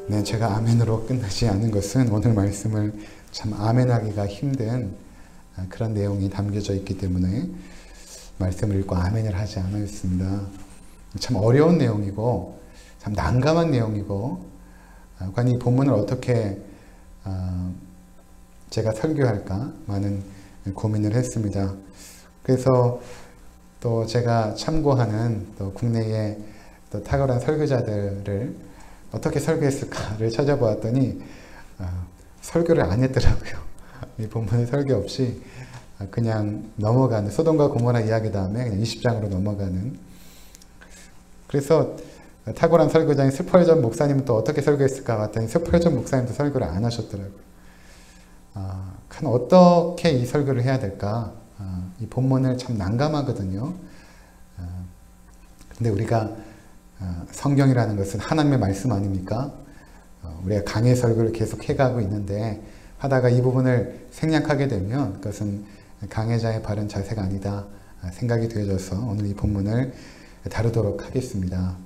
네, 제가 아멘으로 끝나지 않은 것은 오늘 말씀을 참 아멘하기가 힘든 그런 내용이 담겨져 있기 때문에 말씀을 읽고 아멘을 하지 않았습니다. 참 어려운 내용이고 참 난감한 내용이고 과연 이 본문을 어떻게 제가 설교할까 많은 고민을 했습니다. 그래서 또 제가 참고하는 또 국내의 또 탁월한 설교자들을 어떻게 설교했을까를 찾아보았더니 설교를 안 했더라고요. 이 본문의 설교 없이 그냥 넘어가는, 소돔과 고모라 이야기 다음에 그냥 20장으로 넘어가는. 그래서 탁월한 설교자인 스펄전 목사님은 또 어떻게 설교했을까 봤더니 스펄전 목사님도 설교를 안 하셨더라고요. 어떻게 이 설교를 해야 될까? 이 본문을 참 난감하거든요. 근데 우리가 성경이라는 것은 하나님의 말씀 아닙니까? 우리가 강의 설교를 계속 해가고 있는데 하다가 이 부분을 생략하게 되면 그것은 강해자의 바른 자세가 아니다 생각이 되어져서 오늘 이 본문을 다루도록 하겠습니다.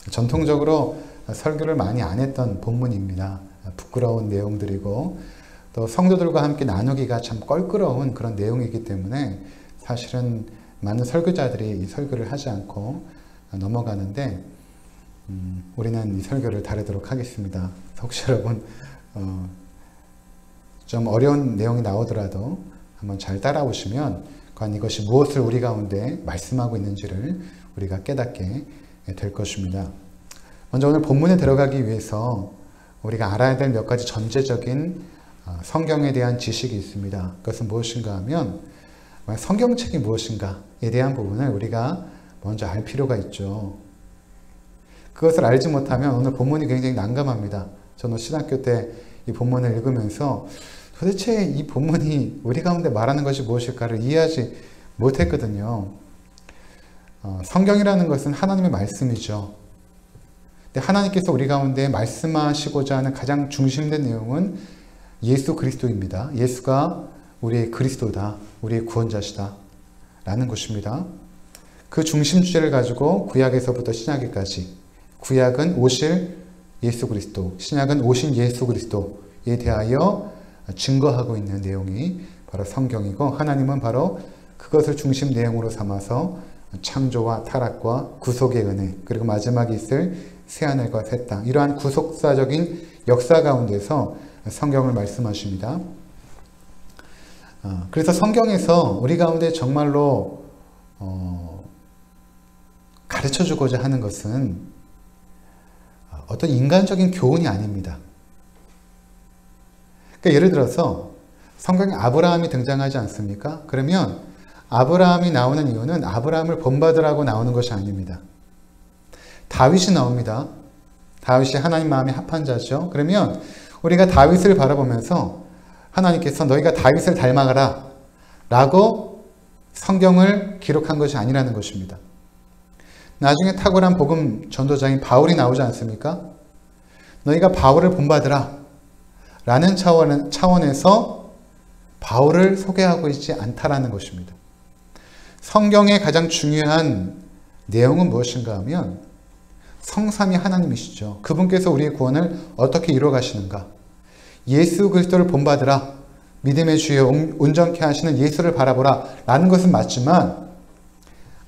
전통적으로 설교를 많이 안 했던 본문입니다. 부끄러운 내용들이고 또 성도들과 함께 나누기가 참 껄끄러운 그런 내용이기 때문에 사실은 많은 설교자들이 이 설교를 하지 않고 넘어가는데 우리는 이 설교를 다루도록 하겠습니다. 혹시 여러분 좀 어려운 내용이 나오더라도 한번 잘 따라오시면 과연 이것이 무엇을 우리 가운데 말씀하고 있는지를 우리가 깨닫게 될 것입니다. 먼저 오늘 본문에 들어가기 위해서 우리가 알아야 될 몇 가지 전제적인 성경에 대한 지식이 있습니다. 그것은 무엇인가 하면 성경책이 무엇인가에 대한 부분을 우리가 먼저 알 필요가 있죠. 그것을 알지 못하면 오늘 본문이 굉장히 난감합니다. 저는 신학교 때 이 본문을 읽으면서 도대체 이 본문이 우리 가운데 말하는 것이 무엇일까를 이해하지 못했거든요. 성경이라는 것은 하나님의 말씀이죠. 근데 하나님께서 우리 가운데 말씀하시고자 하는 가장 중심된 내용은 예수 그리스도입니다. 예수가 우리의 그리스도다. 우리의 구원자시다. 라는 것입니다. 그 중심 주제를 가지고 구약에서부터 신약에까지 구약은 오실 예수 그리스도, 신약은 오신 예수 그리스도에 대하여 증거하고 있는 내용이 바로 성경이고 하나님은 바로 그것을 중심 내용으로 삼아서 창조와 타락과 구속의 은혜 그리고 마지막에 있을 새하늘과 새 땅 이러한 구속사적인 역사 가운데서 성경을 말씀하십니다. 그래서 성경에서 우리 가운데 정말로 가르쳐주고자 하는 것은 어떤 인간적인 교훈이 아닙니다. 그러니까 예를 들어서 성경에 아브라함이 등장하지 않습니까? 그러면 아브라함이 나오는 이유는 아브라함을 본받으라고 나오는 것이 아닙니다. 다윗이 나옵니다. 다윗이 하나님 마음에 합한 자죠. 그러면 우리가 다윗을 바라보면서 하나님께서 너희가 다윗을 닮아가라 라고 성경을 기록한 것이 아니라는 것입니다. 나중에 탁월한 복음 전도자인 바울이 나오지 않습니까? 너희가 바울을 본받으라 라는 차원에서 바울을 소개하고 있지 않다라는 것입니다. 성경의 가장 중요한 내용은 무엇인가 하면 성삼위 하나님이시죠. 그분께서 우리의 구원을 어떻게 이루어 가시는가? 예수 그리스도를 본받으라. 믿음의 주여 온전케 하시는 예수를 바라보라. 라는 것은 맞지만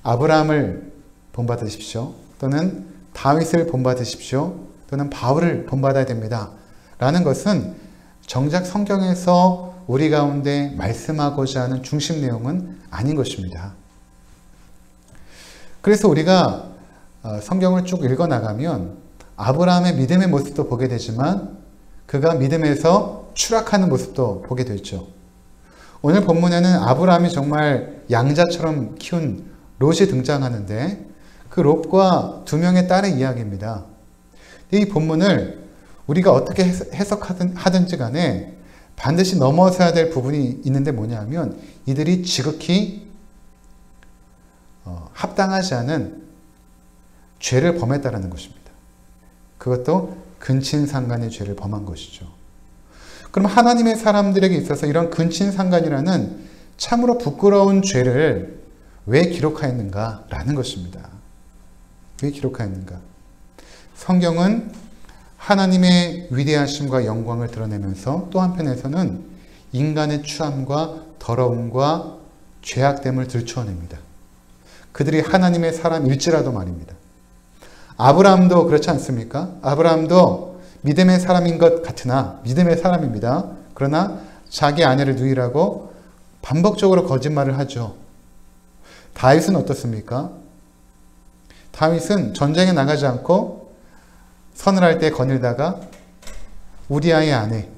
아브라함을 본받으십시오. 또는 다윗을 본받으십시오. 또는 바울을 본받아야 됩니다. 라는 것은 정작 성경에서 우리 가운데 말씀하고자 하는 중심 내용은 아닌 것입니다. 그래서 우리가 성경을 쭉 읽어나가면 아브라함의 믿음의 모습도 보게 되지만 그가 믿음에서 추락하는 모습도 보게 되죠. 오늘 본문에는 아브라함이 정말 양자처럼 키운 롯이 등장하는데 그 롯과 두 명의 딸의 이야기입니다. 이 본문을 우리가 어떻게 해석하든지 간에 반드시 넘어서야 될 부분이 있는데 뭐냐면 이들이 지극히 합당하지 않은 죄를 범했다는 것입니다. 그것도 근친상간의 죄를 범한 것이죠. 그럼 하나님의 사람들에게 있어서 이런 근친상간이라는 참으로 부끄러운 죄를 왜 기록하였는가라는 것입니다. 왜 기록하였는가? 성경은 하나님의 위대하심과 영광을 드러내면서 또 한편에서는 인간의 추함과 더러움과 죄악됨을 들추어냅니다. 그들이 하나님의 사람일지라도 말입니다. 아브라함도 그렇지 않습니까? 아브라함도 믿음의 사람인 것 같으나 믿음의 사람입니다. 그러나 자기 아내를 누이라고 반복적으로 거짓말을 하죠. 다윗은 어떻습니까? 다윗은 전쟁에 나가지 않고 서늘할 때 거닐다가 우리아의 아내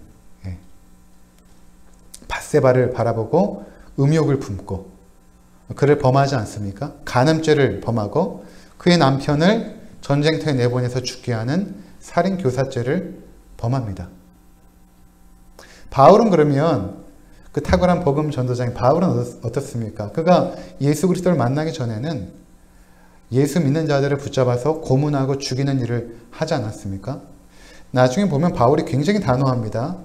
밧세바를 바라보고 음욕을 품고 그를 범하지 않습니까? 간음죄를 범하고 그의 남편을 전쟁터에 내보내서 죽게 하는 살인교사죄를 범합니다. 바울은 그러면 그 탁월한 복음 전도자인 바울은 어떻습니까? 그가 예수 그리스도를 만나기 전에는 예수 믿는 자들을 붙잡아서 고문하고 죽이는 일을 하지 않았습니까? 나중에 보면 바울이 굉장히 단호합니다.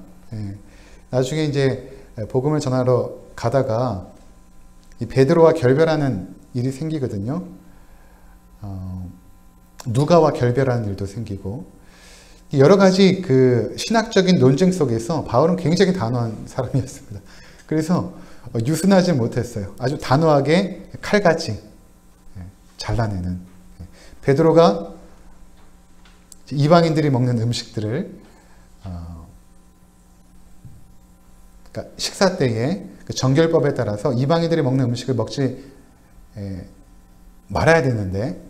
나중에 이제 복음을 전하러 가다가 이 베드로와 결별하는 일이 생기거든요. 누가와 결별하는 일도 생기고 여러 가지 그 신학적인 논쟁 속에서 바울은 굉장히 단호한 사람이었습니다. 그래서 유순하지 못했어요. 아주 단호하게 칼같이 잘라내는. 베드로가 이방인들이 먹는 음식들을 그러니까 식사 때에 그 정결법에 따라서 이방인들이 먹는 음식을 먹지 말아야 되는데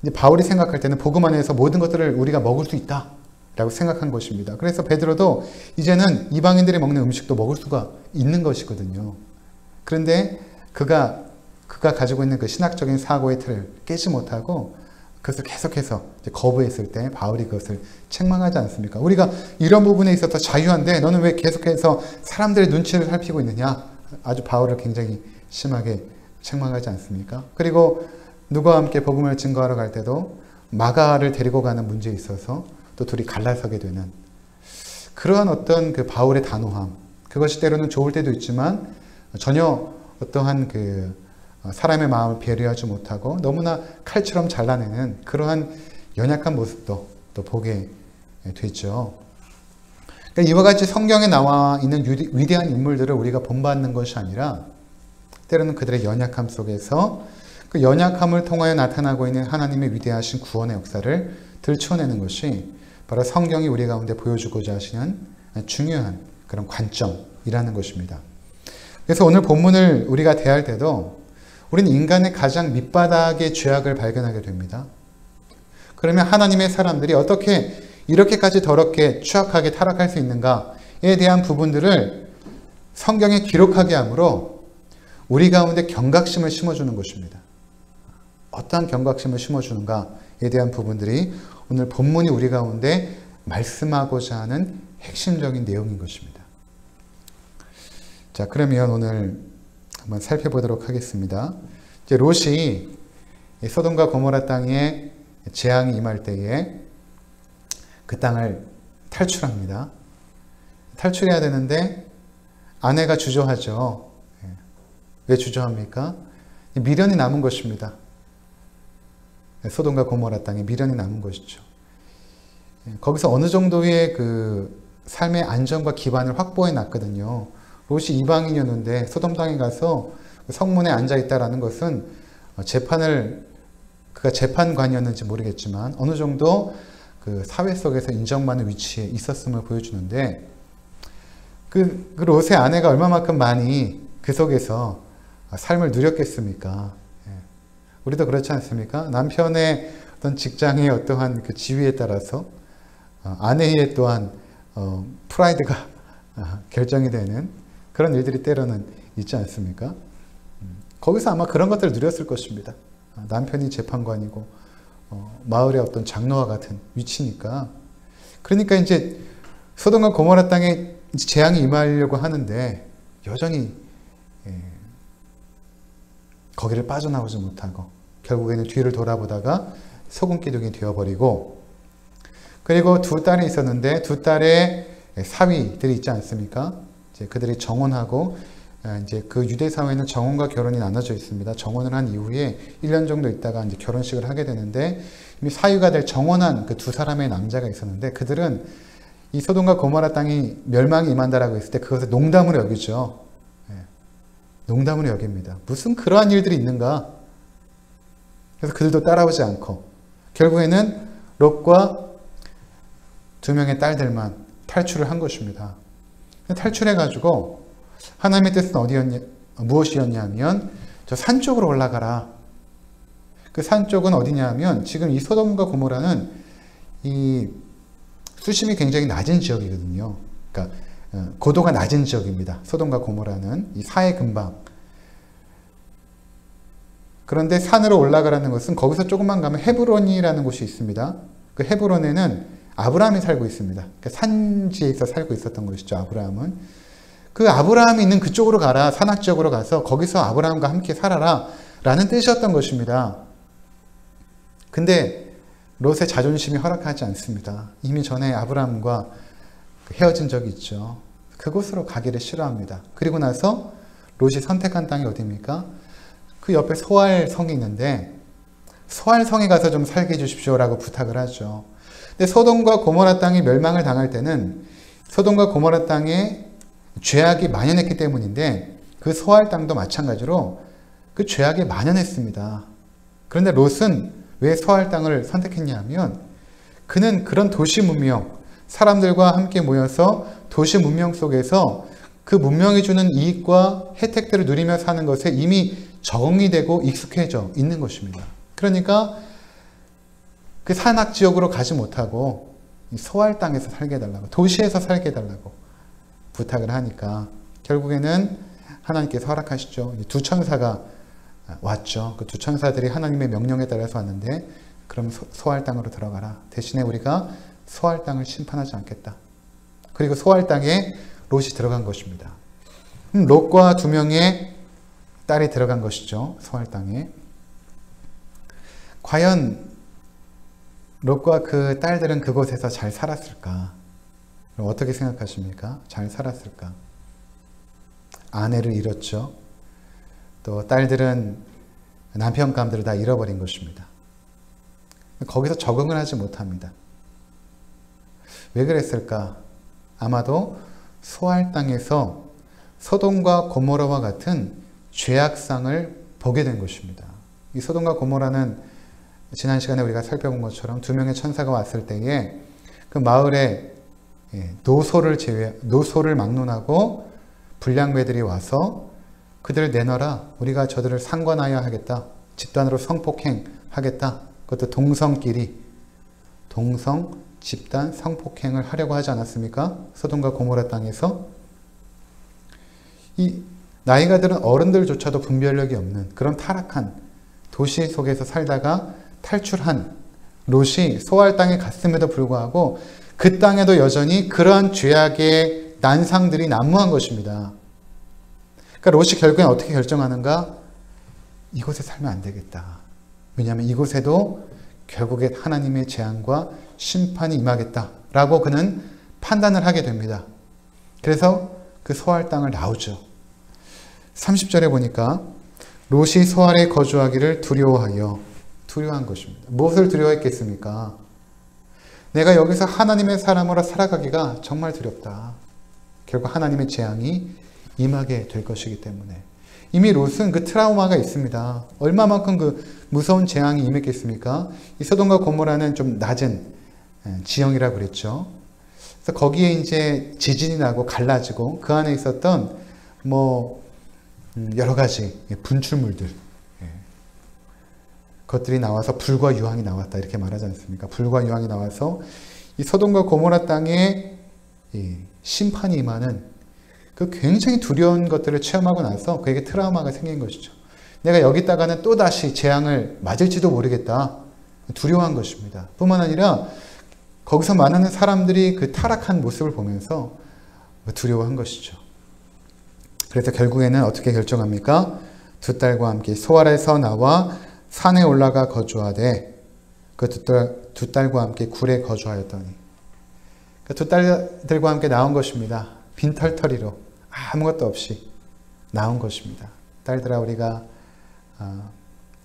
이제 바울이 생각할 때는 복음 안에서 모든 것들을 우리가 먹을 수 있다라고 생각한 것입니다. 그래서 베드로도 이제는 이방인들이 먹는 음식도 먹을 수가 있는 것이거든요. 그런데 그가 가지고 있는 그 신학적인 사고의 틀을 깨지 못하고 그것을 계속해서 거부했을 때 바울이 그것을 책망하지 않습니까? 우리가 이런 부분에 있어서 자유한데 너는 왜 계속해서 사람들의 눈치를 살피고 있느냐? 아주 바울을 굉장히 심하게 책망하지 않습니까? 그리고 누가와 함께 복음을 증거하러 갈 때도 마가를 데리고 가는 문제에 있어서 또 둘이 갈라서게 되는 그러한 어떤 그 바울의 단호함, 그것이 때로는 좋을 때도 있지만 전혀 어떠한 그 사람의 마음을 배려하지 못하고 너무나 칼처럼 잘라내는 그러한 연약한 모습도 또 보게 되죠. 그러니까 이와 같이 성경에 나와 있는 위대한 인물들을 우리가 본받는 것이 아니라 때로는 그들의 연약함 속에서 그 연약함을 통하여 나타나고 있는 하나님의 위대하신 구원의 역사를 들춰내는 것이 바로 성경이 우리 가운데 보여주고자 하시는 중요한 그런 관점이라는 것입니다. 그래서 오늘 본문을 우리가 대할 때도 우리는 인간의 가장 밑바닥의 죄악을 발견하게 됩니다. 그러면 하나님의 사람들이 어떻게 이렇게까지 더럽게 추악하게 타락할 수 있는가에 대한 부분들을 성경에 기록하게 함으로 우리 가운데 경각심을 심어주는 것입니다. 어떠한 경각심을 심어주는가에 대한 부분들이 오늘 본문이 우리 가운데 말씀하고자 하는 핵심적인 내용인 것입니다. 자, 그러면 오늘 한번 살펴보도록 하겠습니다. 이제 롯이 소돔과 고모라 땅에 재앙이 임할 때에 그 땅을 탈출합니다. 탈출해야 되는데 아내가 주저하죠. 왜 주저합니까? 미련이 남은 것입니다. 소돔과 고모라 땅에 미련이 남은 것이죠. 거기서 어느 정도의 그 삶의 안정과 기반을 확보해 놨거든요. 롯이 이방인이었는데 소돔 땅에 가서 성문에 앉아 있다라는 것은 그가 재판관이었는지 모르겠지만 어느 정도 그 사회 속에서 인정받는 위치에 있었음을 보여주는데 그 롯의 아내가 얼마만큼 많이 그 속에서 삶을 누렸겠습니까? 우리도 그렇지 않습니까? 남편의 어떤 직장의 어떠한 그 지위에 따라서 아내의 또한 프라이드가 결정이 되는 그런 일들이 때로는 있지 않습니까? 거기서 아마 그런 것들을 누렸을 것입니다. 남편이 재판관이고 마을의 어떤 장로와 같은 위치니까. 그러니까 이제 소돔과 고모라 땅에 재앙이 임하려고 하는데 여전히 거기를 빠져나오지 못하고 결국에는 뒤를 돌아보다가 소금기둥이 되어버리고, 그리고 두 딸이 있었는데 두 딸의 사위들이 있지 않습니까? 이제 그들이 정혼하고 이제 그 유대 사회는 정혼과 결혼이 나눠져 있습니다. 정혼을 한 이후에 1년 정도 있다가 이제 결혼식을 하게 되는데, 이미 사유가 될 정혼한 그 두 사람의 남자가 있었는데, 그들은 이 소돔과 고모라 땅이 멸망이 임한다라고 했을 때 그것을 농담으로 여기죠. 농담으로 여깁니다. 무슨 그러한 일들이 있는가? 그래서 그들도 따라오지 않고 결국에는 롯과 두 명의 딸들만 탈출을 한 것입니다. 탈출해가지고 하나님의 뜻은 무엇이었냐면 저 산 쪽으로 올라가라. 그 산 쪽은 어디냐면 지금 이 소돔과 고모라는 이 수심이 굉장히 낮은 지역이거든요. 그러니까 고도가 낮은 지역입니다. 소돔과 고모라는 이 사해 근방. 그런데 산으로 올라가라는 것은 거기서 조금만 가면 헤브론이라는 곳이 있습니다. 그 헤브론에는 아브라함이 살고 있습니다. 그러니까 산지에서 살고 있었던 것이죠. 아브라함은. 그 아브라함이 있는 그쪽으로 가라. 산악 지역으로 가서 거기서 아브라함과 함께 살아라. 라는 뜻이었던 것입니다. 근데 롯의 자존심이 허락하지 않습니다. 이미 전에 아브라함과 헤어진 적이 있죠. 그곳으로 가기를 싫어합니다. 그리고 나서 롯이 선택한 땅이 어디입니까? 그 옆에 소알성이 있는데 소알성에 가서 좀 살게 해주십시오라고 부탁을 하죠. 근데 소돔과 고모라 땅이 멸망을 당할 때는 소돔과 고모라 땅에 죄악이 만연했기 때문인데 그 소알 땅도 마찬가지로 그 죄악이 만연했습니다. 그런데 롯은 왜 소알 땅을 선택했냐 하면 그는 그런 도시 문명, 사람들과 함께 모여서 도시 문명 속에서 그 문명이 주는 이익과 혜택들을 누리며 사는 것에 이미 적응이 되고 익숙해져 있는 것입니다. 그러니까 그 산악 지역으로 가지 못하고 소알 땅에서 살게 해달라고, 도시에서 살게 해달라고 부탁을 하니까 결국에는 하나님께서 허락하시죠. 두 천사가 왔죠. 그 두 천사들이 하나님의 명령에 따라서 왔는데 그럼 소알 땅으로 들어가라. 대신에 우리가 소알 땅을 심판하지 않겠다. 그리고 소알 땅에 롯이 들어간 것입니다. 롯과 두 명의 딸이 들어간 것이죠. 소알 땅에. 과연 롯과 그 딸들은 그곳에서 잘 살았을까? 어떻게 생각하십니까? 잘 살았을까? 아내를 잃었죠. 또 딸들은 남편감들을 다 잃어버린 것입니다. 거기서 적응을 하지 못합니다. 왜 그랬을까? 아마도 소알 땅에서 소돔과 고모라와 같은 죄악상을 보게 된 것입니다. 이 소돔과 고모라는 지난 시간에 우리가 살펴본 것처럼 두 명의 천사가 왔을 때에 그 마을에 노소를 막론하고 불량배들이 와서 그들을 내놔라. 우리가 저들을 상관하여 하겠다. 집단으로 성폭행하겠다. 그것도 동성끼리 집단 성폭행을 하려고 하지 않았습니까? 소돔과 고모라 땅에서. 이 나이가 들은 어른들조차도 분별력이 없는 그런 타락한 도시 속에서 살다가 탈출한 롯이 소알 땅에 갔음에도 불구하고 그 땅에도 여전히 그러한 죄악의 난상들이 난무한 것입니다. 그러니까 롯이 결국엔 어떻게 결정하는가? 이곳에 살면 안 되겠다. 왜냐하면 이곳에도 결국에 하나님의 재앙과 심판이 임하겠다라고 그는 판단을 하게 됩니다. 그래서 그 소알 땅을 나오죠. 30절에 보니까 롯이 소알에 거주하기를 두려워한 것입니다. 무엇을 두려워했겠습니까? 내가 여기서 하나님의 사람으로 살아가기가 정말 두렵다. 결국 하나님의 재앙이 임하게 될 것이기 때문에. 이미 롯은 그 트라우마가 있습니다. 얼마만큼 그 무서운 재앙이 임했겠습니까? 이 소돔과 고모라는 좀 낮은 지형이라고 그랬죠. 그래서 거기에 이제 지진이 나고 갈라지고 그 안에 있었던 여러 가지 분출물들, 그것들이 나와서 불과 유황이 나왔다 이렇게 말하지 않습니까? 불과 유황이 나와서 이 소돔과 고모라 땅에 심판이 임하는 그 굉장히 두려운 것들을 체험하고 나서 그에게 트라우마가 생긴 것이죠. 내가 여기다가는 또다시 재앙을 맞을지도 모르겠다. 두려워한 것입니다. 뿐만 아니라 거기서 많은 사람들이 그 타락한 모습을 보면서 두려워한 것이죠. 그래서 결국에는 어떻게 결정합니까? 두 딸과 함께 소알에서 나와 산에 올라가 거주하되 그 두 딸과 함께 굴에 거주하였더니 그 두 딸들과 함께 나온 것입니다. 빈털터리로 아무것도 없이 나온 것입니다. 딸들아, 우리가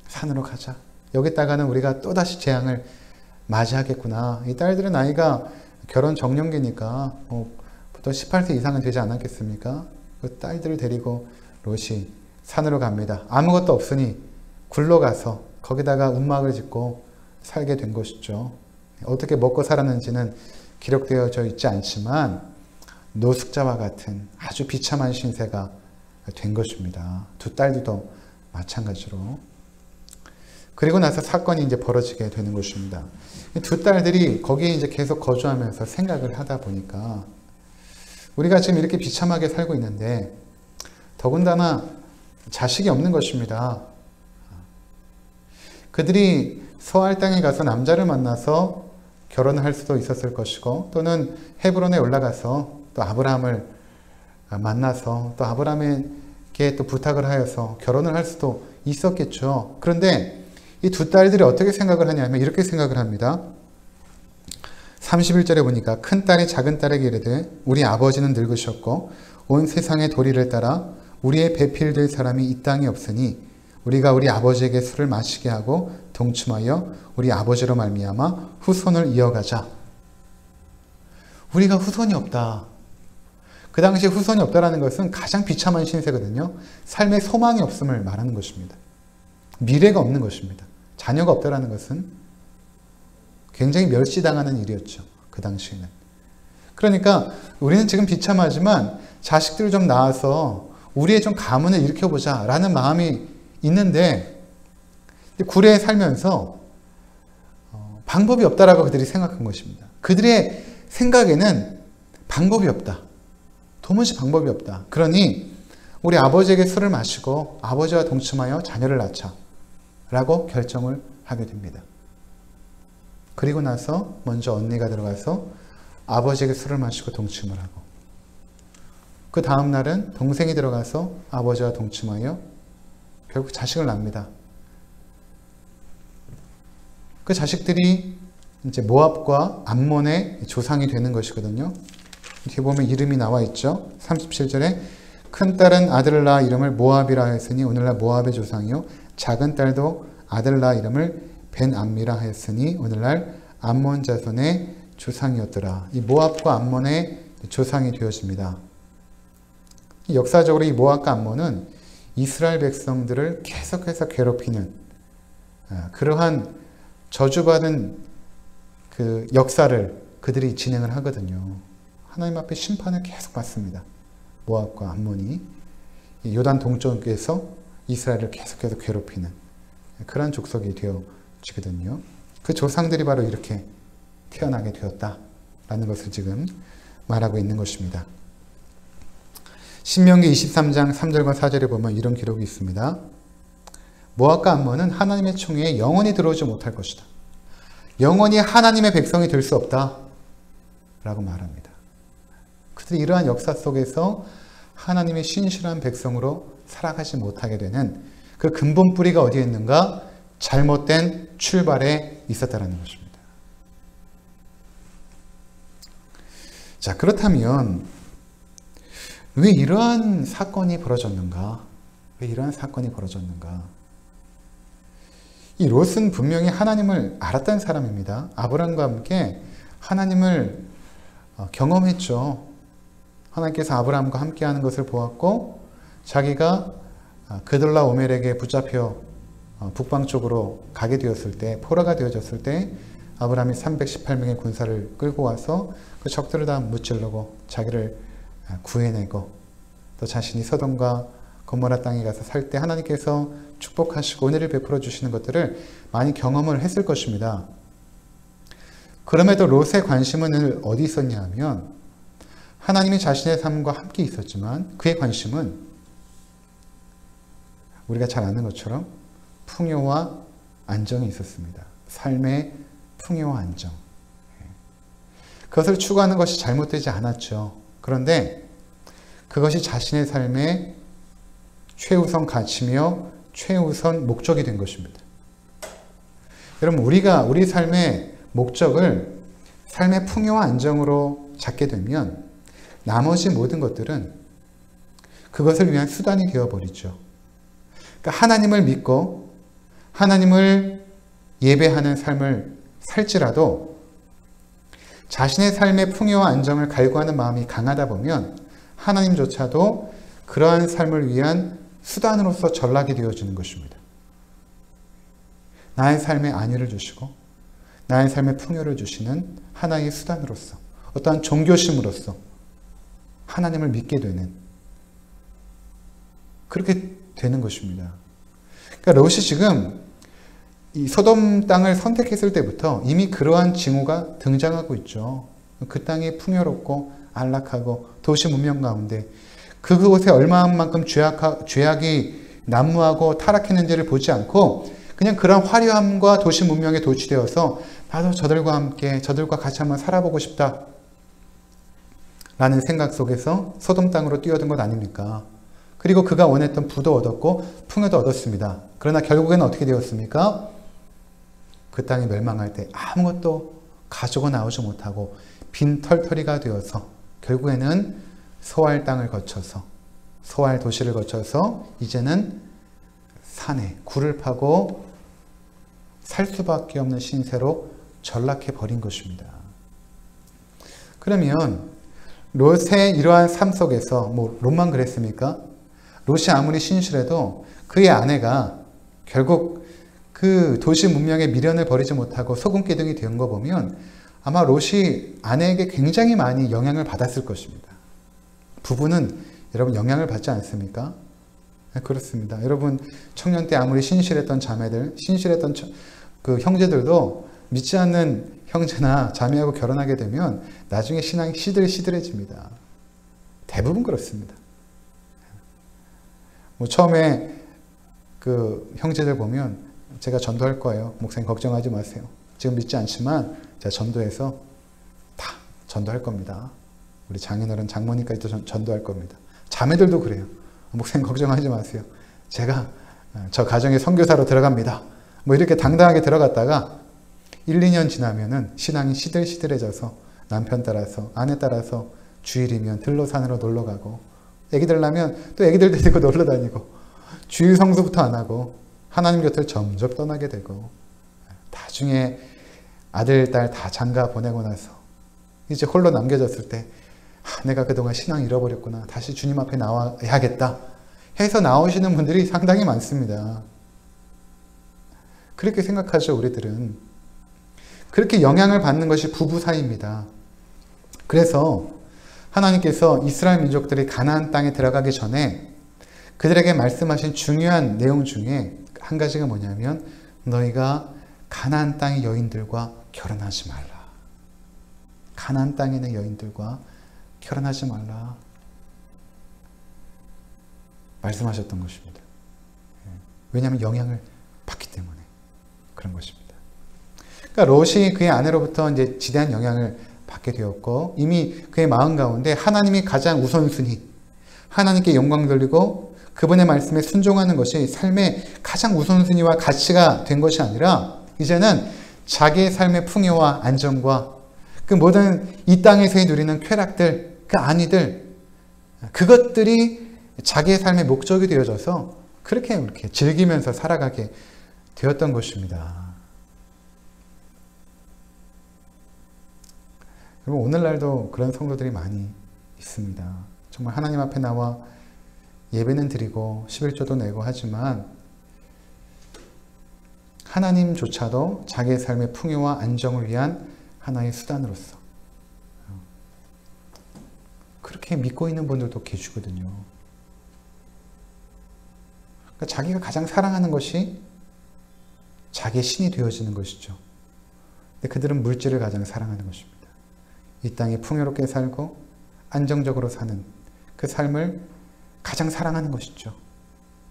산으로 가자. 여기다가는 우리가 또다시 재앙을 맞이하겠구나. 이 딸들의 나이가 결혼 정년기니까 보통 18세 이상은 되지 않았겠습니까? 그 딸들을 데리고 롯이 산으로 갑니다. 아무것도 없으니 굴러가서 거기다가 움막을 짓고 살게 된 것이죠. 어떻게 먹고 살았는지는 기록되어져 있지 않지만 노숙자와 같은 아주 비참한 신세가 된 것입니다. 두 딸들도 마찬가지로. 그리고 나서 사건이 이제 벌어지게 되는 것입니다. 두 딸들이 거기에 이제 계속 거주하면서 생각을 하다 보니까 우리가 지금 이렇게 비참하게 살고 있는데 더군다나 자식이 없는 것입니다. 그들이 소알 땅에 가서 남자를 만나서 결혼을 할 수도 있었을 것이고 또는 헤브론에 올라가서 또 아브라함을 만나서 또 아브라함에게 또 부탁을 하여서 결혼을 할 수도 있었겠죠. 그런데 이 두 딸들이 어떻게 생각을 하냐면 이렇게 생각을 합니다. 31절에 보니까 큰딸이 작은딸에게 이르되 우리 아버지는 늙으셨고 온 세상의 도리를 따라 우리의 배필될 사람이 이 땅에 없으니 우리가 우리 아버지에게 술을 마시게 하고 동침하여 우리 아버지로 말미암아 후손을 이어가자. 우리가 후손이 없다. 그 당시에 후손이 없다라는 것은 가장 비참한 신세거든요. 삶의 소망이 없음을 말하는 것입니다. 미래가 없는 것입니다. 자녀가 없다라는 것은 굉장히 멸시당하는 일이었죠. 그 당시에는. 그러니까 우리는 지금 비참하지만 자식들을 좀 낳아서 우리의 좀 가문을 일으켜보자 라는 마음이 있는데 구례에 살면서 방법이 없다라고 그들이 생각한 것입니다. 그들의 생각에는 방법이 없다. 도무지 방법이 없다. 그러니 우리 아버지에게 술을 마시고 아버지와 동침하여 자녀를 낳자 라고 결정을 하게 됩니다. 그리고 나서 먼저 언니가 들어가서 아버지에게 술을 마시고 동침을 하고 그 다음 날은 동생이 들어가서 아버지와 동침하여 결국 자식을 낳습니다. 그 자식들이 이제 모압과 암몬의 조상이 되는 것이거든요. 뒤에 보면 이름이 나와 있죠. 37절에 큰 딸은 아들을 낳아 이름을 모압이라 하였으니 오늘날 모압의 조상이요 작은 딸도 아들을 낳아 이름을 벤암미라 하였으니 오늘날 암몬 자손의 조상이었더라. 이 모압과 암몬의 조상이 되어집니다. 역사적으로 이 모압과 암몬은 이스라엘 백성들을 계속해서 괴롭히는 그러한 저주받은 그 역사를 그들이 진행을 하거든요. 하나님 앞에 심판을 계속 받습니다. 모압과 암몬이 요단 동쪽에서 이스라엘을 계속해서 괴롭히는 그런 족속이 되어지거든요. 그 조상들이 바로 이렇게 태어나게 되었다라는 것을 지금 말하고 있는 것입니다. 신명기 23장 3절과 4절에 보면 이런 기록이 있습니다. 모압과 암몬은 하나님의 총회에 영원히 들어오지 못할 것이다. 영원히 하나님의 백성이 될 수 없다 라고 말합니다. 그들이 이러한 역사 속에서 하나님의 신실한 백성으로 살아가지 못하게 되는 그 근본 뿌리가 어디에 있는가? 잘못된 출발에 있었다는 것입니다. 자, 그렇다면 왜 이러한 사건이 벌어졌는가? 왜 이러한 사건이 벌어졌는가? 이 롯은 분명히 하나님을 알았던 사람입니다. 아브람과 함께 하나님을 경험했죠. 하나님께서 아브람과 함께하는 것을 보았고 자기가 그돌라오멜에게 붙잡혀 북방 쪽으로 가게 되었을 때 포로가 되어졌을 때 아브람이 318명의 군사를 끌고 와서 그 적들을 다 무찌르고 자기를 구해내고 또 자신이 서돔과 고모라 땅에 가서 살 때 하나님께서 축복하시고 은혜를 베풀어 주시는 것들을 많이 경험을 했을 것입니다. 그럼에도 롯의 관심은 늘 어디 있었냐 하면 하나님이 자신의 삶과 함께 있었지만 그의 관심은 우리가 잘 아는 것처럼 풍요와 안정이 있었습니다. 삶의 풍요와 안정. 그것을 추구하는 것이 잘못되지 않았죠. 그런데 그것이 자신의 삶의 최우선 가치며 최우선 목적이 된 것입니다. 여러분, 우리가 우리 삶의 목적을 삶의 풍요와 안정으로 잡게 되면 나머지 모든 것들은 그것을 위한 수단이 되어버리죠. 그러니까 하나님을 믿고 하나님을 예배하는 삶을 살지라도 자신의 삶의 풍요와 안정을 갈구하는 마음이 강하다 보면 하나님조차도 그러한 삶을 위한 수단으로서 전락이 되어지는 것입니다. 나의 삶에 안위를 주시고 나의 삶에 풍요를 주시는 하나의 수단으로서 어떠한 종교심으로서 하나님을 믿게 되는 그렇게 되는 것입니다. 그러니까 롯이 지금 이 소돔 땅을 선택했을 때부터 이미 그러한 징후가 등장하고 있죠. 그 땅이 풍요롭고 안락하고 도시 문명 가운데 그곳에 얼마만큼 죄악이 난무하고 타락했는지를 보지 않고 그냥 그런 화려함과 도시 문명에 도취되어서 나도 저들과 함께 저들과 같이 한번 살아보고 싶다 라는 생각 속에서 소돔 땅으로 뛰어든 것 아닙니까? 그리고 그가 원했던 부도 얻었고 풍요도 얻었습니다. 그러나 결국에는 어떻게 되었습니까? 그 땅이 멸망할 때 아무것도 가지고 나오지 못하고 빈 털터리가 되어서 결국에는 소알 땅을 거쳐서 소알 도시를 거쳐서 이제는 산에 굴을 파고 살 수밖에 없는 신세로 전락해 버린 것입니다. 그러면 롯의 이러한 삶 속에서 롯만 그랬습니까? 롯이 아무리 신실해도 그의 아내가 결국 그 도시 문명의 미련을 버리지 못하고 소금기둥이 된 거 보면 아마 롯이 아내에게 굉장히 많이 영향을 받았을 것입니다. 부부는 여러분 영향을 받지 않습니까? 네, 그렇습니다. 여러분 청년 때 아무리 신실했던 자매들, 신실했던 그 형제들도 믿지 않는 형제나 자매하고 결혼하게 되면 나중에 신앙이 시들시들해집니다. 대부분 그렇습니다. 처음에 그 형제들 보면 제가 전도할 거예요. 목사님 걱정하지 마세요. 지금 믿지 않지만 제가 전도해서 다 전도할 겁니다. 우리 장인어른 장모님까지도 전도할 겁니다. 자매들도 그래요. 목사님 걱정하지 마세요. 제가 저 가정의 선교사로 들어갑니다. 이렇게 당당하게 들어갔다가 1, 2년 지나면은 신앙이 시들시들해져서 남편 따라서 아내 따라서 주일이면 들로산으로 놀러 가고 애기들 나면 또 애기들 데리고 놀러 다니고 주일 성수부터 안 하고 하나님 곁을 점점 떠나게 되고 나중에 아들, 딸 다 장가 보내고 나서 이제 홀로 남겨졌을 때 내가 그동안 신앙 잃어버렸구나. 다시 주님 앞에 나와야겠다 해서 나오시는 분들이 상당히 많습니다. 그렇게 생각하죠. 우리들은. 그렇게 영향을 받는 것이 부부 사이입니다. 그래서 하나님께서 이스라엘 민족들이 가나안 땅에 들어가기 전에 그들에게 말씀하신 중요한 내용 중에 한 가지가 뭐냐면 너희가 가나안 땅의 여인들과 결혼하지 말라. 가나안 땅에 있는 여인들과 결혼하지 말라. 말씀하셨던 것입니다. 왜냐하면 영향을 받기 때문에 그런 것입니다. 그러니까 롯이 그의 아내로부터 이제 지대한 영향을 받게 되었고 이미 그의 마음 가운데 하나님이 가장 우선순위, 하나님께 영광 돌리고 그분의 말씀에 순종하는 것이 삶의 가장 우선순위와 가치가 된 것이 아니라 이제는 자기의 삶의 풍요와 안정과 그 모든 이 땅에서의 누리는 쾌락들, 그 안위들, 그것들이 자기의 삶의 목적이 되어져서 그렇게 즐기면서 살아가게 되었던 것입니다. 여러분 오늘날도 그런 성도들이 많이 있습니다. 정말 하나님 앞에 나와 예배는 드리고 11조도 내고 하지만 하나님조차도 자기의 삶의 풍요와 안정을 위한 하나의 수단으로서 그렇게 믿고 있는 분들도 계시거든요. 그러니까 자기가 가장 사랑하는 것이 자기의 신이 되어지는 것이죠. 근데 그들은 물질을 가장 사랑하는 것입니다. 이 땅에 풍요롭게 살고 안정적으로 사는 그 삶을 가장 사랑하는 것이죠.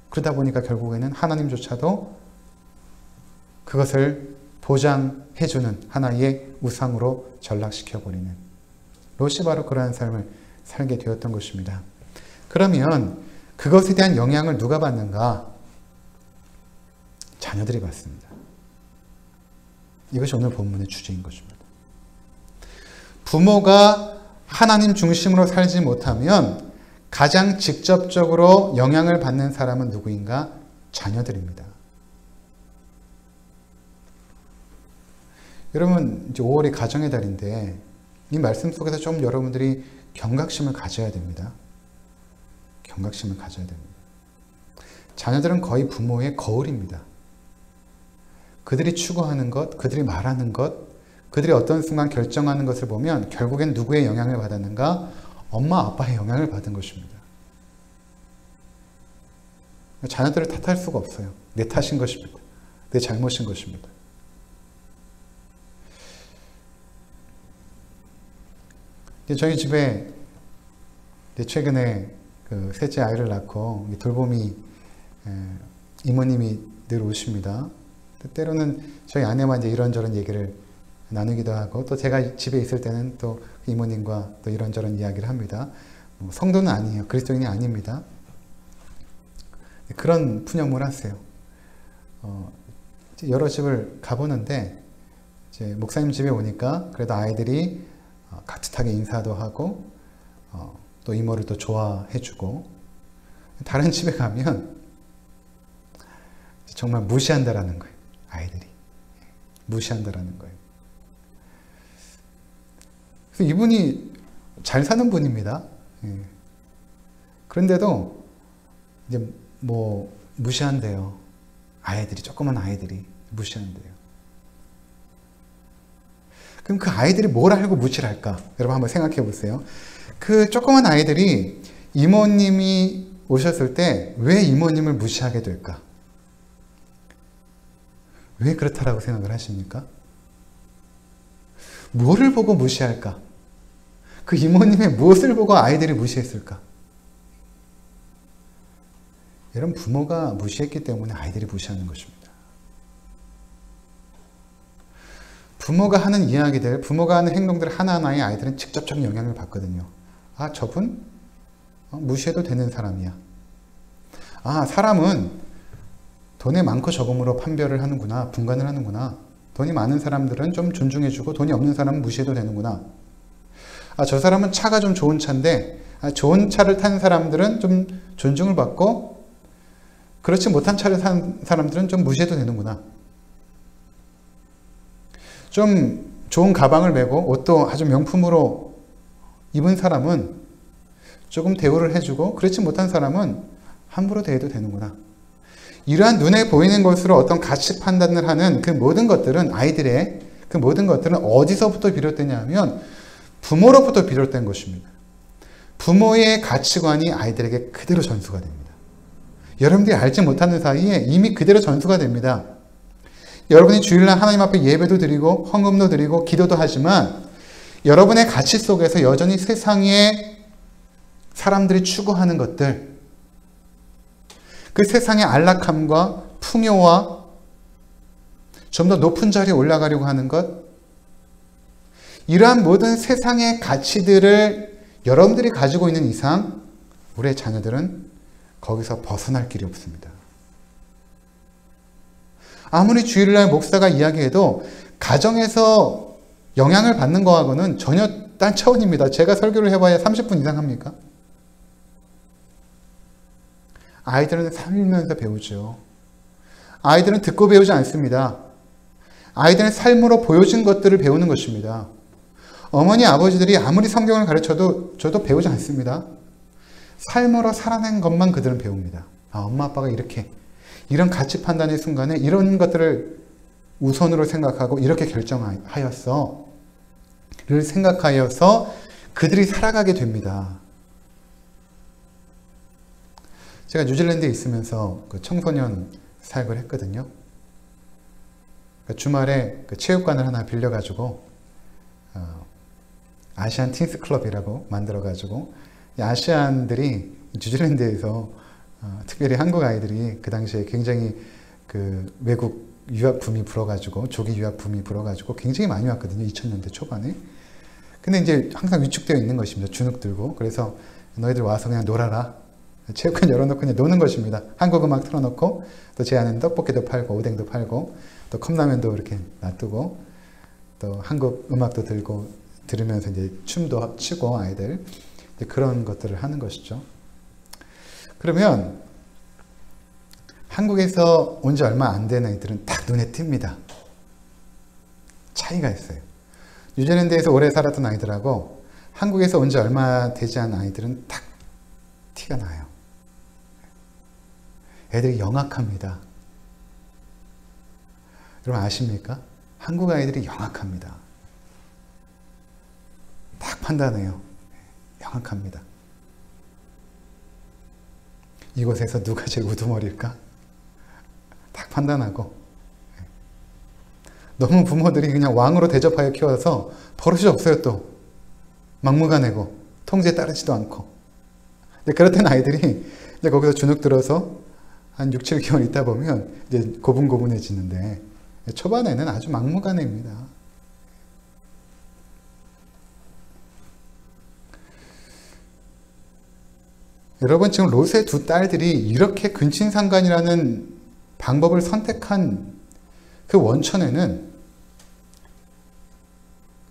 그러다 보니까 결국에는 하나님조차도 그것을 보장해주는 하나의 우상으로 전락시켜버리는 롯이 바로 그러한 삶을 살게 되었던 것입니다. 그러면 그것에 대한 영향을 누가 받는가? 자녀들이 받습니다. 이것이 오늘 본문의 주제인 것입니다. 부모가 하나님 중심으로 살지 못하면 가장 직접적으로 영향을 받는 사람은 누구인가? 자녀들입니다. 여러분, 이제 5월이 가정의 달인데 이 말씀 속에서 좀 여러분들이 경각심을 가져야 됩니다. 경각심을 가져야 됩니다. 자녀들은 거의 부모의 거울입니다. 그들이 추구하는 것, 그들이 말하는 것, 그들이 어떤 순간 결정하는 것을 보면 결국엔 누구의 영향을 받았는가? 엄마, 아빠의 영향을 받은 것입니다. 자녀들을 탓할 수가 없어요. 내 탓인 것입니다. 내 잘못인 것입니다. 저희 집에 최근에 그 셋째 아이를 낳고 돌보미 이모님이 늘 오십니다. 때로는 저희 아내와 이제 이런저런 얘기를 나누기도 하고, 또 제가 집에 있을 때는 또 이모님과 또 이런저런 이야기를 합니다. 성도는 아니에요. 그리스도인이 아닙니다. 그런 푸념을 하세요. 여러 집을 가보는데 이제 목사님 집에 오니까 그래도 아이들이 가뜻하게 인사도 하고 또 이모를 또 좋아해주고, 다른 집에 가면 정말 무시한다라는 거예요. 아이들이 무시한다라는 거예요. 그래서 이분이 잘 사는 분입니다. 그런데도 이제 뭐 무시한대요. 아이들이, 조그만 아이들이 무시한대요. 그럼 그 아이들이 뭘 알고 무시를 할까? 여러분 한번 생각해 보세요. 그 조그만 아이들이 이모님이 오셨을 때 왜 이모님을 무시하게 될까? 왜 그렇다라고 생각을 하십니까? 뭐를 보고 무시할까? 그 이모님의 무엇을 보고 아이들이 무시했을까? 여러분, 부모가 무시했기 때문에 아이들이 무시하는 것입니다. 부모가 하는 이야기들, 부모가 하는 행동들 하나하나에 아이들은 직접적인 영향을 받거든요. 아, 저분 무시해도 되는 사람이야. 아, 사람은 돈의 많고 적음으로 판별을 하는구나, 분간을 하는구나. 돈이 많은 사람들은 좀 존중해주고 돈이 없는 사람은 무시해도 되는구나. 아, 저 사람은 차가 좀 좋은 차인데 좋은 차를 탄 사람들은 좀 존중을 받고 그렇지 못한 차를 탄 사람들은 좀 무시해도 되는구나. 좀 좋은 가방을 메고 옷도 아주 명품으로 입은 사람은 조금 대우를 해주고 그렇지 못한 사람은 함부로 대해도 되는구나. 이러한 눈에 보이는 것으로 어떤 가치 판단을 하는 그 모든 것들은, 아이들의 그 모든 것들은 어디서부터 비롯되냐 하면 부모로부터 비롯된 것입니다. 부모의 가치관이 아이들에게 그대로 전수가 됩니다. 여러분들이 알지 못하는 사이에 이미 그대로 전수가 됩니다. 여러분이 주일날 하나님 앞에 예배도 드리고 헌금도 드리고 기도도 하지만 여러분의 가치 속에서 여전히 세상에 사람들이 추구하는 것들, 그 세상의 안락함과 풍요와 좀 더 높은 자리에 올라가려고 하는 것, 이러한 모든 세상의 가치들을 여러분들이 가지고 있는 이상 우리의 자녀들은 거기서 벗어날 길이 없습니다. 아무리 주일날 목사가 이야기해도 가정에서 영향을 받는 거하고는 전혀 딴 차원입니다. 제가 설교를 해봐야 30분 이상 합니까? 아이들은 살면서 배우죠. 아이들은 듣고 배우지 않습니다. 아이들은 삶으로 보여진 것들을 배우는 것입니다. 어머니, 아버지들이 아무리 성경을 가르쳐도 저도 배우지 않습니다. 삶으로 살아낸 것만 그들은 배웁니다. 아, 엄마, 아빠가 이렇게, 이런 가치 판단의 순간에 이런 것들을 우선으로 생각하고 이렇게 결정하였어. 를 생각하여서 그들이 살아가게 됩니다. 제가 뉴질랜드에 있으면서 그 청소년 사역을 했거든요. 주말에 그 체육관을 하나 빌려가지고 아시안 틴스 클럽이라고 만들어가지고 아시안들이 뉴질랜드에서 특별히 한국 아이들이 그 당시에 굉장히 그 외국 유학 붐이 불어가지고, 조기 유학 붐이 불어가지고 굉장히 많이 왔거든요. 2000년대 초반에. 근데 이제 항상 위축되어 있는 것입니다. 주눅 들고. 그래서 너희들 와서 그냥 놀아라. 체육관 열어놓고 그냥 노는 것입니다. 한국 음악 틀어놓고, 또 제 안에는 떡볶이도 팔고 오뎅도 팔고 또 컵라면도 이렇게 놔두고 또 한국 음악도 들으면서 이제 춤도 추고 아이들 그런 것들을 하는 것이죠. 그러면 한국에서 온 지 얼마 안 된 아이들은 딱 눈에 띕니다. 차이가 있어요. 뉴질랜드에서 오래 살았던 아이들하고 한국에서 온 지 얼마 되지 않은 아이들은 딱 티가 나요. 애들이 영악합니다. 여러분 아십니까? 한국 아이들이 영악합니다. 딱 판단해요. 영악합니다. 이곳에서 누가 제일 우두머리일까? 딱 판단하고. 너무 부모들이 그냥 왕으로 대접하여 키워서 버릇이 없어요 또. 막무가내고 통제에 따르지도 않고. 근데 그렇던 아이들이 이제 거기서 주눅 들어서 한 6, 7개월 있다 보면 이제 고분고분해지는데 초반에는 아주 막무가내입니다. 여러분 지금 롯의 두 딸들이 이렇게 근친상간이라는 방법을 선택한 그 원천에는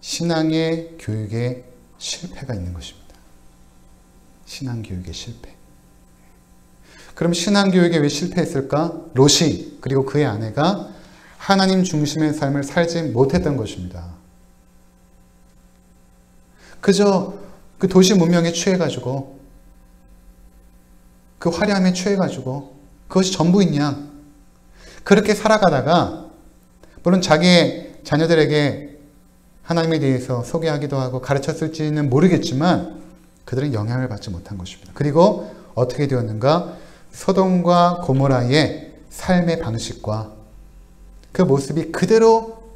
신앙의 교육에 실패가 있는 것입니다. 신앙교육의 실패. 그럼 신앙교육에 왜 실패했을까? 롯이 그리고 그의 아내가 하나님 중심의 삶을 살지 못했던 것입니다. 그저 그 도시 문명에 취해가지고 그 화려함에 취해가지고 그것이 전부이냐? 그렇게 살아가다가 물론 자기의 자녀들에게 하나님에 대해서 소개하기도 하고 가르쳤을지는 모르겠지만 그들은 영향을 받지 못한 것입니다. 그리고 어떻게 되었는가? 소돔과 고모라의 삶의 방식과 그 모습이 그대로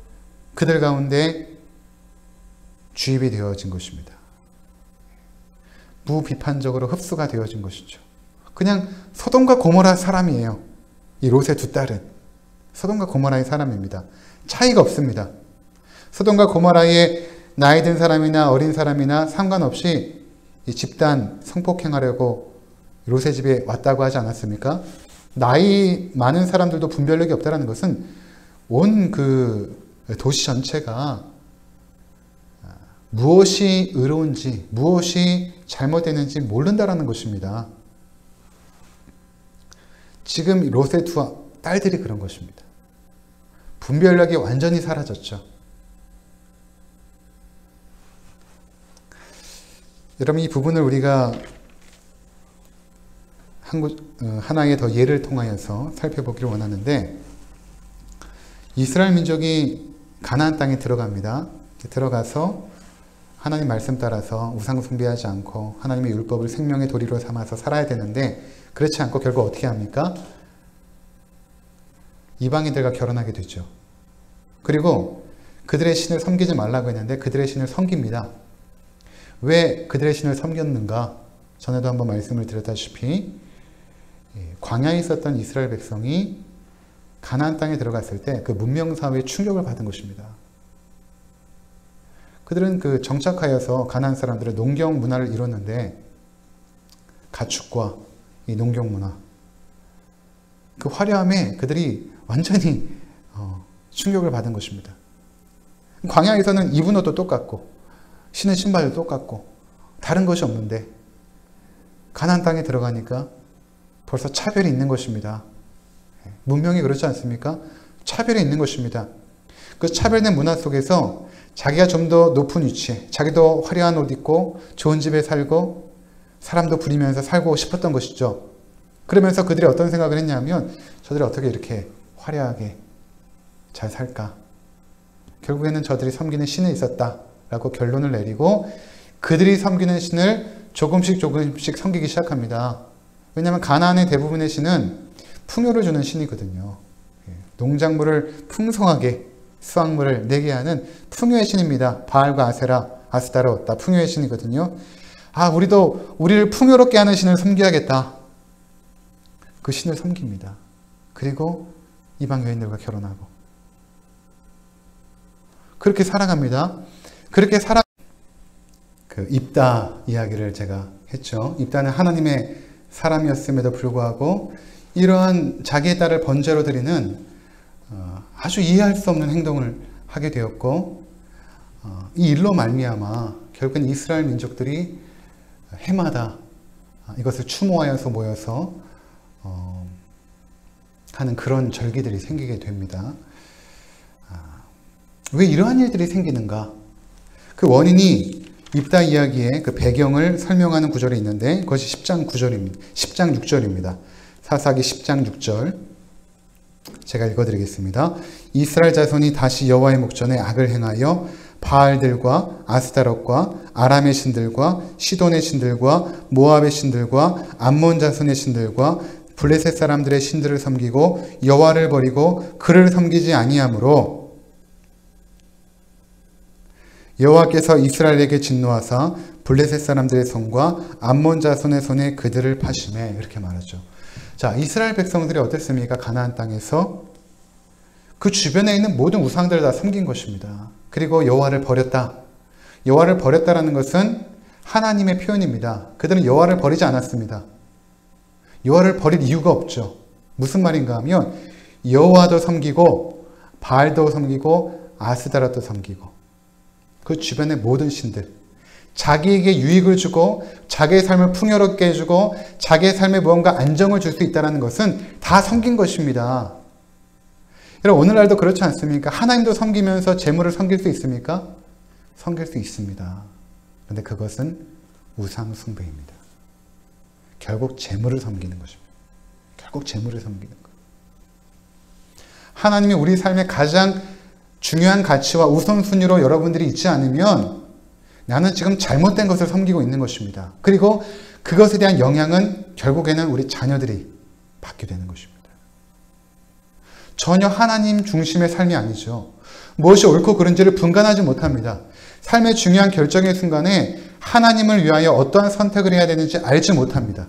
그들 가운데 주입이 되어진 것입니다. 무비판적으로 흡수가 되어진 것이죠. 그냥 소돔과 고모라 사람이에요. 이 롯의 두 딸은 소돔과 고모라의 사람입니다. 차이가 없습니다. 소돔과 고모라의 나이 든 사람이나 어린 사람이나 상관없이 이 집단 성폭행하려고 롯의 집에 왔다고 하지 않았습니까? 나이 많은 사람들도 분별력이 없다는 것은 온 그 도시 전체가 무엇이 의로운지 무엇이 잘못되는지 모른다는 것입니다. 지금 롯의 두 딸들이 그런 것입니다. 분별력이 완전히 사라졌죠. 여러분 이 부분을 우리가 하나의 더 예를 통하여서 살펴보기를 원하는데 이스라엘 민족이 가나안 땅에 들어갑니다. 들어가서 하나님 말씀 따라서 우상 숭배하지 않고 하나님의 율법을 생명의 도리로 삼아서 살아야 되는데 그렇지 않고 결국 어떻게 합니까? 이방인들과 결혼하게 되죠. 그리고 그들의 신을 섬기지 말라고 했는데 그들의 신을 섬깁니다. 왜 그들의 신을 섬겼는가? 전에도 한번 말씀을 드렸다시피 광야에 있었던 이스라엘 백성이 가나안 땅에 들어갔을 때 그 문명사회에 충격을 받은 것입니다. 그들은 그 정착하여서 가나안 사람들의 농경 문화를 이뤘는데 가축과 이 농경 문화 그 화려함에 그들이 완전히 충격을 받은 것입니다. 광야에서는 입은 옷도 똑같고 신은 신발도 똑같고 다른 것이 없는데 가나안 땅에 들어가니까 벌써 차별이 있는 것입니다. 문명이 그렇지 않습니까? 차별이 있는 것입니다. 그 차별된 문화 속에서 자기가 좀 더 높은 위치에 자기도 화려한 옷 입고 좋은 집에 살고 사람도 부리면서 살고 싶었던 것이죠. 그러면서 그들이 어떤 생각을 했냐면 저들이 어떻게 이렇게 화려하게 잘 살까? 결국에는 저들이 섬기는 신이 있었다라고 결론을 내리고 그들이 섬기는 신을 조금씩 섬기기 시작합니다. 왜냐하면 가나안의 대부분의 신은 풍요를 주는 신이거든요. 농작물을 풍성하게 수확물을 내게 하는 풍요의 신입니다. 바알과 아세라, 아스타롯 다 풍요의 신이거든요. 아, 우리도 우리를 풍요롭게 하는 신을 섬겨야겠다. 그 신을 섬깁니다. 그리고 이방 여인들과 결혼하고 그렇게 살아갑니다. 그렇게 그 입다 이야기를 제가 했죠. 입다는 하나님의 사람이었음에도 불구하고 이러한 자기의 딸을 번제로 드리는 아주 이해할 수 없는 행동을 하게 되었고 이 일로 말미암아 결국은 이스라엘 민족들이 해마다 이것을 추모하여서 모여서 하는 그런 절기들이 생기게 됩니다. 왜 이러한 일들이 생기는가? 그 원인이 입다 이야기의 그 배경을 설명하는 구절이 있는데 그것이 10장 9절입니다. 10장 6절입니다. 사사기 10장 6절 제가 읽어드리겠습니다. 이스라엘 자손이 다시 여호와의 목전에 악을 행하여 바알들과 아스타롯과 아람의 신들과 시돈의 신들과 모압의 신들과 암몬 자손의 신들과 블레셋 사람들의 신들을 섬기고 여호와를 버리고 그를 섬기지 아니하므로 여호와께서 이스라엘에게 진노하사 블레셋 사람들의 손과 암몬 자손의 손에 그들을 파심해 이렇게 말하죠. 자, 이스라엘 백성들이 어땠습니까? 가나안 땅에서 그 주변에 있는 모든 우상들을 다 섬긴 것입니다. 그리고 여호와를 버렸다. 여호와를 버렸다라는 것은 하나님의 표현입니다. 그들은 여호와를 버리지 않았습니다. 여호와를 버릴 이유가 없죠. 무슨 말인가 하면 여호와도 섬기고 바알도 섬기고 아스다라도 섬기고 그 주변의 모든 신들, 자기에게 유익을 주고 자기의 삶을 풍요롭게 해주고 자기의 삶에 무언가 안정을 줄 수 있다는 것은 다 섬긴 것입니다. 여러분 오늘날도 그렇지 않습니까? 하나님도 섬기면서 재물을 섬길 수 있습니까? 섬길 수 있습니다. 그런데 그것은 우상 숭배입니다. 결국 재물을 섬기는 것입니다. 결국 재물을 섬기는 것. 하나님이 우리 삶의 가장 중요한 가치와 우선순위로 여러분들이 있지 않으면 나는 지금 잘못된 것을 섬기고 있는 것입니다. 그리고 그것에 대한 영향은 결국에는 우리 자녀들이 받게 되는 것입니다. 전혀 하나님 중심의 삶이 아니죠. 무엇이 옳고 그른지를 분간하지 못합니다. 삶의 중요한 결정의 순간에 하나님을 위하여 어떠한 선택을 해야 되는지 알지 못합니다.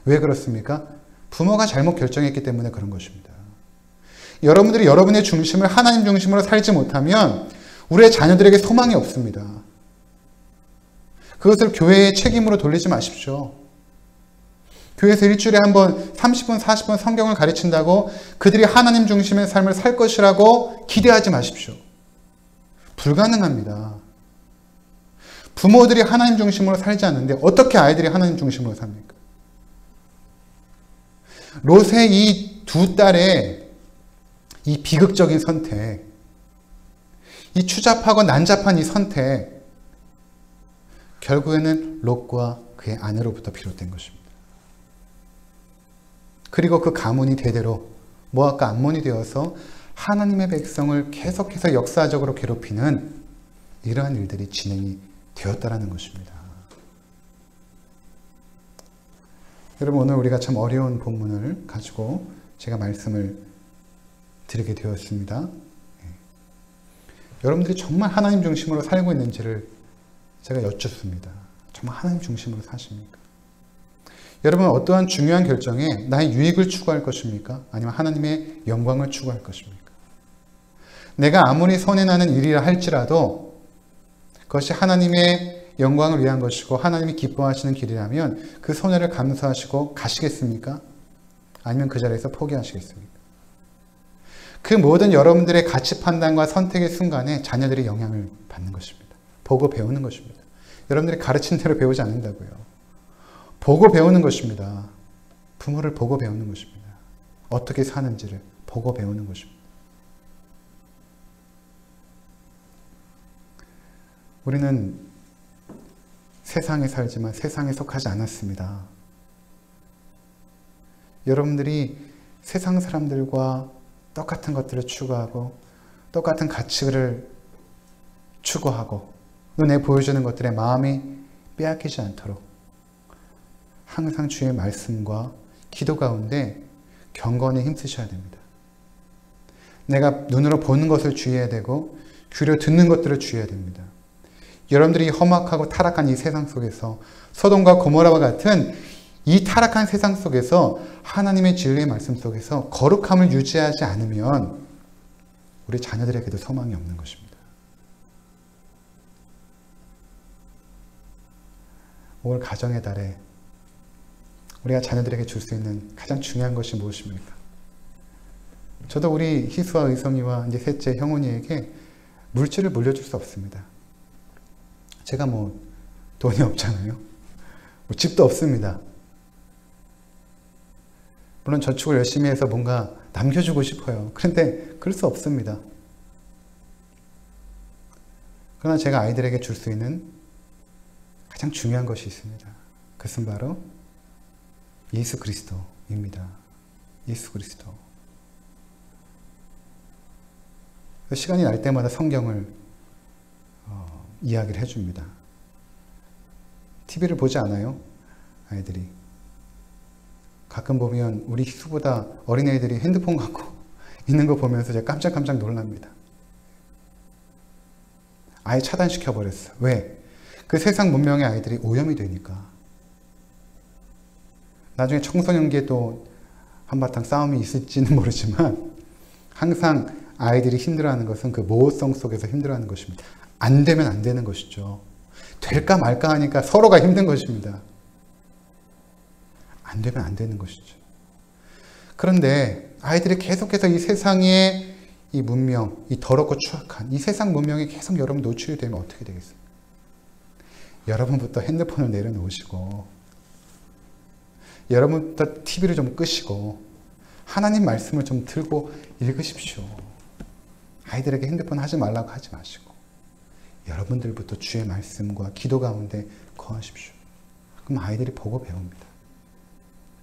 왜 그렇습니까? 부모가 잘못 결정했기 때문에 그런 것입니다. 여러분들이 여러분의 중심을 하나님 중심으로 살지 못하면 우리의 자녀들에게 소망이 없습니다. 그것을 교회의 책임으로 돌리지 마십시오. 교회에서 일주일에 한 번 30분, 40분 성경을 가르친다고 그들이 하나님 중심의 삶을 살 것이라고 기대하지 마십시오. 불가능합니다. 부모들이 하나님 중심으로 살지 않는데 어떻게 아이들이 하나님 중심으로 삽니까? 롯의 이 두 딸의 이 비극적인 선택, 이 추잡하고 난잡한 이 선택, 결국에는 롯과 그의 아내로부터 비롯된 것입니다. 그리고 그 가문이 대대로 모압과 암몬이 되어서 하나님의 백성을 계속해서 역사적으로 괴롭히는 이러한 일들이 진행이 되었다라는 것입니다. 여러분 오늘 우리가 참 어려운 본문을 가지고 제가 말씀을 드리게 되었습니다. 여러분들이 정말 하나님 중심으로 살고 있는지를 제가 여쭙습니다. 정말 하나님 중심으로 사십니까? 여러분 어떠한 중요한 결정에 나의 유익을 추구할 것입니까? 아니면 하나님의 영광을 추구할 것입니까? 내가 아무리 손해나는 일이라 할지라도 그것이 하나님의 영광을 위한 것이고 하나님이 기뻐하시는 길이라면 그 손해를 감수하시고 가시겠습니까? 아니면 그 자리에서 포기하시겠습니까? 그 모든 여러분들의 가치 판단과 선택의 순간에 자녀들이 영향을 받는 것입니다. 보고 배우는 것입니다. 여러분들이 가르친 대로 배우지 않는다고요. 보고 배우는 것입니다. 부모를 보고 배우는 것입니다. 어떻게 사는지를 보고 배우는 것입니다. 우리는 세상에 살지만 세상에 속하지 않았습니다. 여러분들이 세상 사람들과 똑같은 것들을 추구하고 똑같은 가치를 추구하고 눈에 보여주는 것들에 마음이 빼앗기지 않도록 항상 주의 말씀과 기도 가운데 경건에 힘쓰셔야 됩니다. 내가 눈으로 보는 것을 주의해야 되고 귀로 듣는 것들을 주의해야 됩니다. 여러분들이 험악하고 타락한 이 세상 속에서 소돔과 고모라와 같은 이 타락한 세상 속에서 하나님의 진리의 말씀 속에서 거룩함을 유지하지 않으면 우리 자녀들에게도 소망이 없는 것입니다. 올 가정의 달에 우리가 자녀들에게 줄 수 있는 가장 중요한 것이 무엇입니까? 저도 우리 희수와 의성이와 이제 셋째 형훈이에게 물질을 물려줄 수 없습니다. 제가 돈이 없잖아요. 집도 없습니다. 물론 저축을 열심히 해서 뭔가 남겨주고 싶어요. 그런데 그럴 수 없습니다. 그러나 제가 아이들에게 줄 수 있는 가장 중요한 것이 있습니다. 그것은 바로 예수 그리스도입니다. 예수 그리스도. 시간이 날 때마다 성경을 이야기를 해줍니다. TV를 보지 않아요? 아이들이. 가끔 보면 우리 희수보다 어린애들이 핸드폰 갖고 있는 거 보면서 제가 깜짝깜짝 놀랍니다. 아예 차단시켜버렸어. 왜? 그 세상 문명의 아이들이 오염이 되니까. 나중에 청소년기에 또 한바탕 싸움이 있을지는 모르지만 항상 아이들이 힘들어하는 것은 그 모호성 속에서 힘들어하는 것입니다. 안 되면 안 되는 것이죠. 될까 말까 하니까 서로가 힘든 것입니다. 안 되면 안 되는 것이죠. 그런데 아이들이 계속해서 이 세상의 이 문명, 이 더럽고 추악한 이 세상 문명에 계속 여러분 노출이 되면 어떻게 되겠습니까? 여러분부터 핸드폰을 내려놓으시고 여러분부터 TV를 좀 끄시고 하나님 말씀을 좀 들고 읽으십시오. 아이들에게 핸드폰 하지 말라고 하지 마시고 여러분들부터 주의 말씀과 기도 가운데 거하십시오. 그럼 아이들이 보고 배웁니다.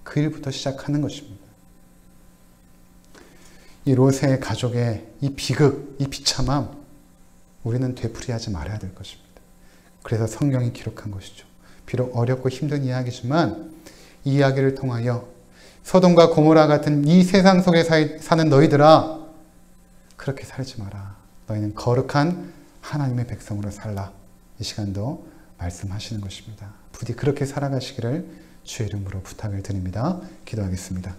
그 일부터 시작하는 것입니다. 이 롯의 가족의 이 비극, 이 비참함 우리는 되풀이하지 말아야 될 것입니다. 그래서 성경이 기록한 것이죠. 비록 어렵고 힘든 이야기지만 이 이야기를 통하여 소돔과 고모라 같은 이 세상 속에 사는 너희들아 그렇게 살지 마라. 너희는 거룩한 하나님의 백성으로 살라. 이 시간도 말씀하시는 것입니다. 부디 그렇게 살아가시기를 주의 이름으로 부탁을 드립니다. 기도하겠습니다.